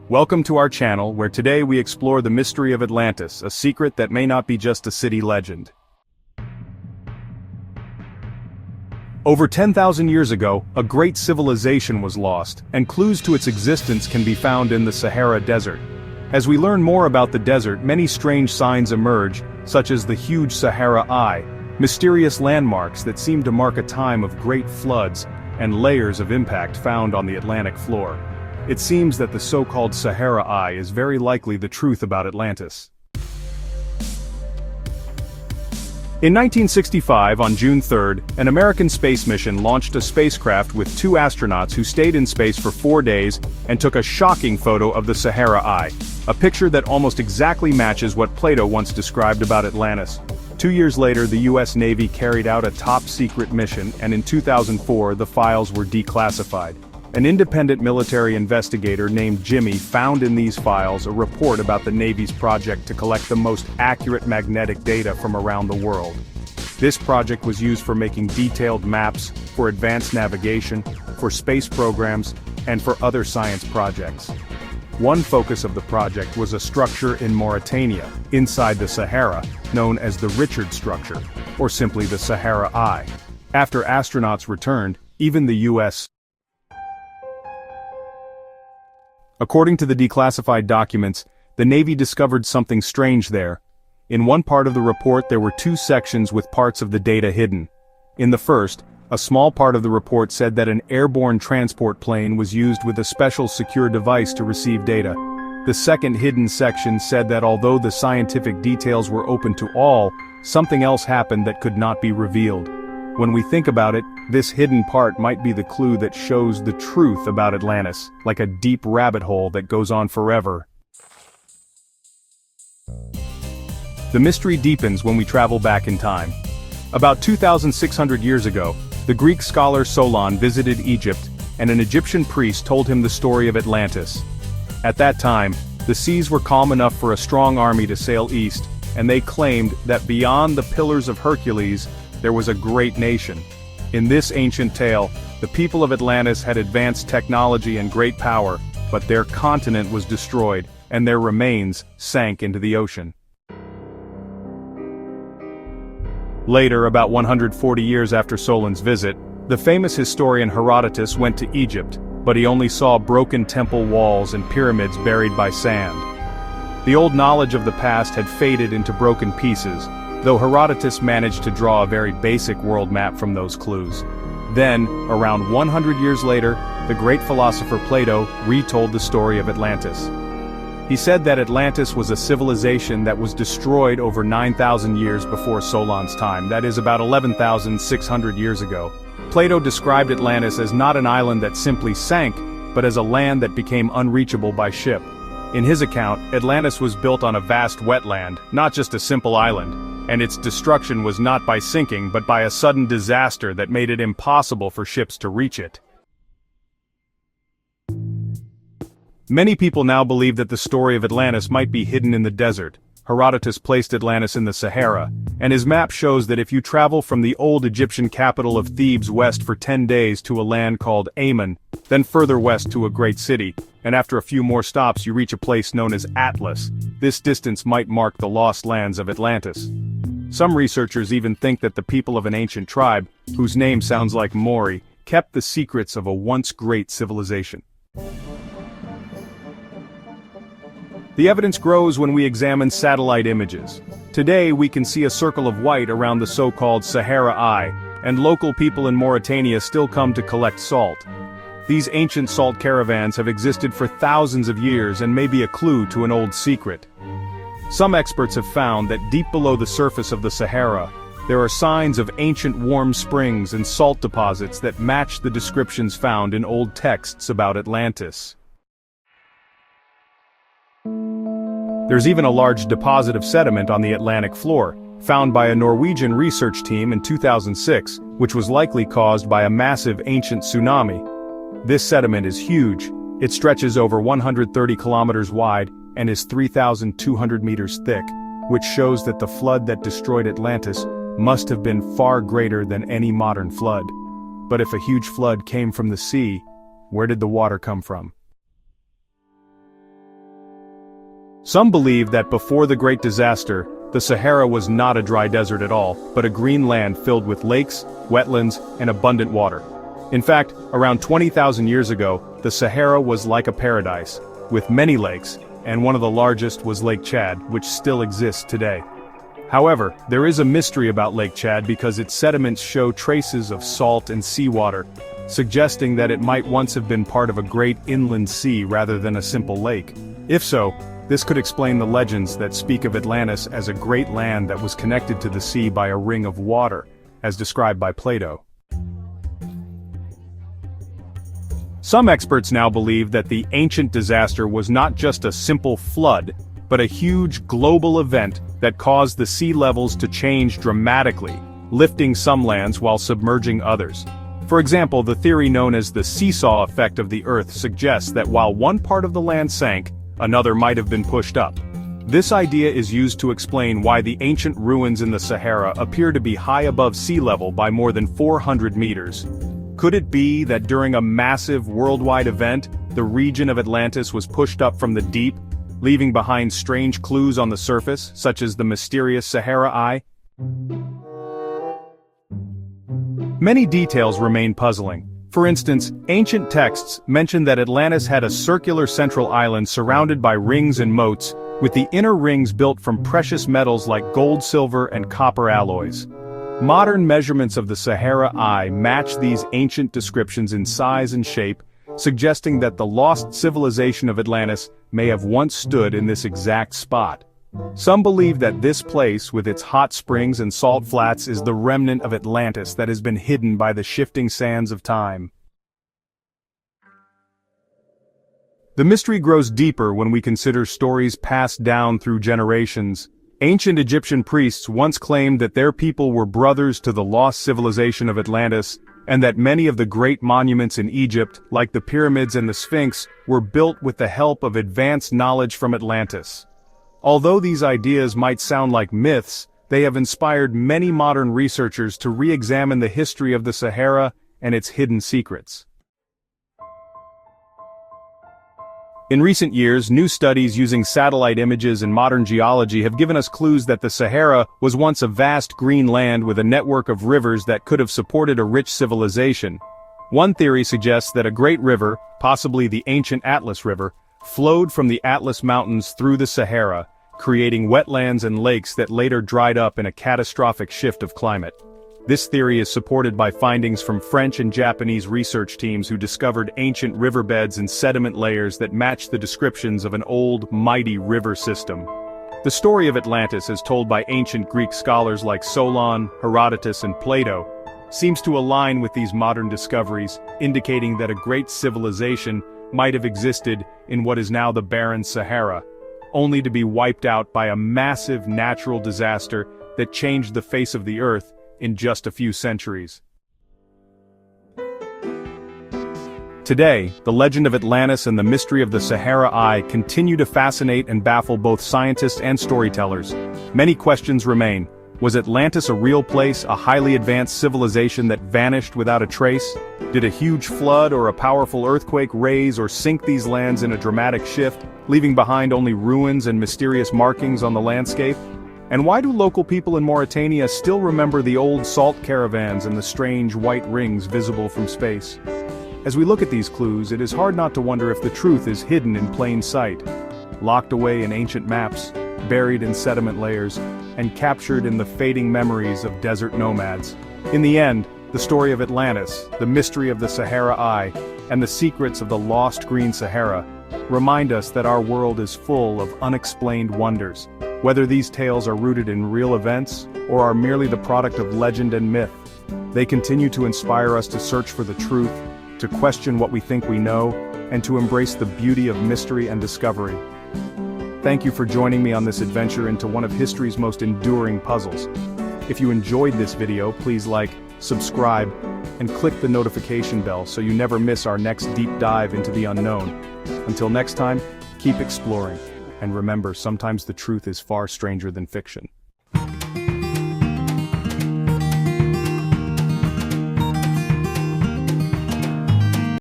Welcome to our channel, where today we explore the mystery of Atlantis, a secret that may not be just a city legend. Over 10,000 years ago, a great civilization was lost, and clues to its existence can be found in the Sahara Desert. As we learn more about the desert, many strange signs emerge, such as the huge Sahara Eye, mysterious landmarks that seem to mark a time of great floods, and layers of impact found on the Atlantic floor. It seems that the so-called Sahara Eye is very likely the truth about Atlantis. In 1965, on June 3, an American space mission launched a spacecraft with 2 astronauts who stayed in space for 4 days and took a shocking photo of the Sahara Eye, a picture that almost exactly matches what Plato once described about Atlantis. 2 years later, the U.S. Navy carried out a top-secret mission, and in 2004 the files were declassified. An independent military investigator named Jimmy found in these files a report about the Navy's project to collect the most accurate magnetic data from around the world. This project was used for making detailed maps, for advanced navigation, for space programs, and for other science projects. One focus of the project was a structure in Mauritania, inside the Sahara, known as the Richard Structure, or simply the Sahara Eye. After astronauts returned, even the U.S. According to the declassified documents, the Navy discovered something strange there. In one part of the report there were 2 sections with parts of the data hidden. In the first, a small part of the report said that an airborne transport plane was used with a special secure device to receive data. The second hidden section said that although the scientific details were open to all, something else happened that could not be revealed. When we think about it, this hidden part might be the clue that shows the truth about Atlantis, like a deep rabbit hole that goes on forever. The mystery deepens when we travel back in time. About 2,600 years ago, the Greek scholar Solon visited Egypt, and an Egyptian priest told him the story of Atlantis. At that time, the seas were calm enough for a strong army to sail east, and they claimed that beyond the Pillars of Hercules, there was a great nation. In this ancient tale, the people of Atlantis had advanced technology and great power, but their continent was destroyed, and their remains sank into the ocean. Later, about 140 years after Solon's visit, the famous historian Herodotus went to Egypt, but he only saw broken temple walls and pyramids buried by sand. The old knowledge of the past had faded into broken pieces, though Herodotus managed to draw a very basic world map from those clues. Then, around 100 years later, the great philosopher Plato retold the story of Atlantis. He said that Atlantis was a civilization that was destroyed over 9,000 years before Solon's time, that is about 11,600 years ago. Plato described Atlantis as not an island that simply sank, but as a land that became unreachable by ship. In his account, Atlantis was built on a vast wetland, not just a simple island, and its destruction was not by sinking but by a sudden disaster that made it impossible for ships to reach it. Many people now believe that the story of Atlantis might be hidden in the desert. Herodotus placed Atlantis in the Sahara, and his map shows that if you travel from the old Egyptian capital of Thebes west for 10 days to a land called Ammon, then further west to a great city, and after a few more stops you reach a place known as Atlas, this distance might mark the lost lands of Atlantis. Some researchers even think that the people of an ancient tribe, whose name sounds like Mori, kept the secrets of a once great civilization. The evidence grows when we examine satellite images. Today we can see a circle of white around the so-called Sahara Eye, and local people in Mauritania still come to collect salt. These ancient salt caravans have existed for thousands of years and may be a clue to an old secret. Some experts have found that deep below the surface of the Sahara, there are signs of ancient warm springs and salt deposits that match the descriptions found in old texts about Atlantis. There's even a large deposit of sediment on the Atlantic floor, found by a Norwegian research team in 2006, which was likely caused by a massive ancient tsunami. This sediment is huge. It stretches over 130 kilometers wide and is 3,200 meters thick, which shows that the flood that destroyed Atlantis must have been far greater than any modern flood. But if a huge flood came from the sea, where did the water come from? Some believe that before the Great Disaster, the Sahara was not a dry desert at all, but a green land filled with lakes, wetlands, and abundant water. In fact, around 20,000 years ago, the Sahara was like a paradise, with many lakes, and one of the largest was Lake Chad, which still exists today. However, there is a mystery about Lake Chad because its sediments show traces of salt and seawater, suggesting that it might once have been part of a great inland sea rather than a simple lake. If so, this could explain the legends that speak of Atlantis as a great land that was connected to the sea by a ring of water, as described by Plato. Some experts now believe that the ancient disaster was not just a simple flood, but a huge global event that caused the sea levels to change dramatically, lifting some lands while submerging others. For example, the theory known as the seesaw effect of the Earth suggests that while one part of the land sank, another might have been pushed up. This idea is used to explain why the ancient ruins in the Sahara appear to be high above sea level by more than 400 meters. Could it be that during a massive worldwide event, the region of Atlantis was pushed up from the deep, leaving behind strange clues on the surface, such as the mysterious Sahara Eye? Many details remain puzzling. For instance, ancient texts mention that Atlantis had a circular central island surrounded by rings and moats, with the inner rings built from precious metals like gold, silver, and copper alloys. Modern measurements of the Sahara Eye match these ancient descriptions in size and shape, suggesting that the lost civilization of Atlantis may have once stood in this exact spot. Some believe that this place, with its hot springs and salt flats, is the remnant of Atlantis that has been hidden by the shifting sands of time. The mystery grows deeper when we consider stories passed down through generations. Ancient Egyptian priests once claimed that their people were brothers to the lost civilization of Atlantis, and that many of the great monuments in Egypt, like the pyramids and the Sphinx, were built with the help of advanced knowledge from Atlantis. Although these ideas might sound like myths, they have inspired many modern researchers to re-examine the history of the Sahara and its hidden secrets. In recent years, new studies using satellite images and modern geology have given us clues that the Sahara was once a vast green land with a network of rivers that could have supported a rich civilization. One theory suggests that a great river, possibly the ancient Atlas River, flowed from the Atlas Mountains through the Sahara, creating wetlands and lakes that later dried up in a catastrophic shift of climate. This theory is supported by findings from French and Japanese research teams who discovered ancient riverbeds and sediment layers that match the descriptions of an old, mighty river system. The story of Atlantis, as told by ancient Greek scholars like Solon, Herodotus, and Plato, seems to align with these modern discoveries, indicating that a great civilization might have existed in what is now the barren Sahara, only to be wiped out by a massive natural disaster that changed the face of the Earth in just a few centuries. Today, the legend of Atlantis and the mystery of the Sahara Eye continue to fascinate and baffle both scientists and storytellers. Many questions remain. Was Atlantis a real place, a highly advanced civilization that vanished without a trace? Did a huge flood or a powerful earthquake raise or sink these lands in a dramatic shift, leaving behind only ruins and mysterious markings on the landscape? And why do local people in Mauritania still remember the old salt caravans and the strange white rings visible from space? As we look at these clues, it is hard not to wonder if the truth is hidden in plain sight, locked away in ancient maps, buried in sediment layers, and captured in the fading memories of desert nomads. In the end, the story of Atlantis, the mystery of the Sahara Eye, and the secrets of the lost Green Sahara remind us that our world is full of unexplained wonders. Whether these tales are rooted in real events, or are merely the product of legend and myth, they continue to inspire us to search for the truth, to question what we think we know, and to embrace the beauty of mystery and discovery. Thank you for joining me on this adventure into one of history's most enduring puzzles. If you enjoyed this video, please like, subscribe, and click the notification bell so you never miss our next deep dive into the unknown. Until next time, keep exploring. And remember, sometimes the truth is far stranger than fiction.